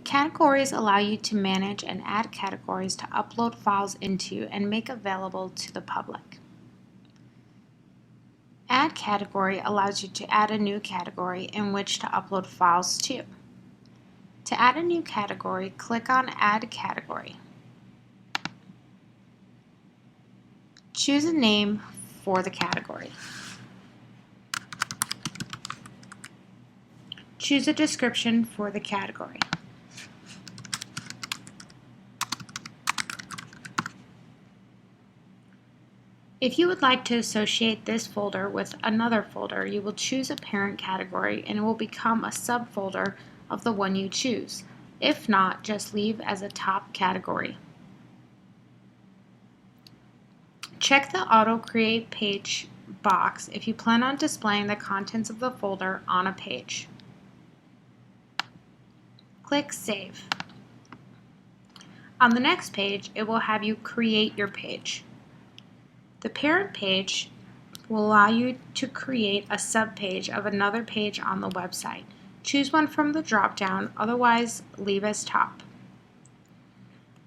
Categories allow you to manage and add categories to upload files into and make available to the public. Add category allows you to add a new category in which to upload files to. To add a new category, click on Add Category. Choose a name for the category. Choose a description for the category. If you would like to associate this folder with another folder, you will choose a parent category and it will become a subfolder of the one you choose. If not, just leave as a top category. Check the Auto Create Page box if you plan on displaying the contents of the folder on a page. Click Save. On the next page, it will have you create your page. The parent page will allow you to create a subpage of another page on the website. Choose one from the drop-down, otherwise leave as top.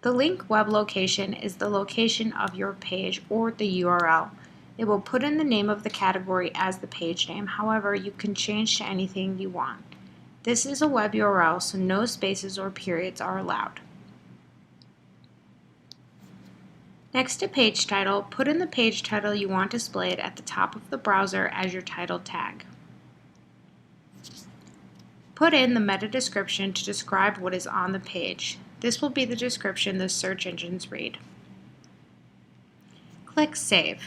The link web location is the location of your page or the URL. It will put in the name of the category as the page name, however, you can change to anything you want. This is a web URL, so no spaces or periods are allowed. Next to page title, put in the page title you want displayed at the top of the browser as your title tag. Put in the meta description to describe what is on the page. This will be the description the search engines read. Click Save.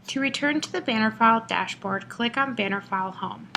To return to the BannerFile dashboard, click on BannerFile Home.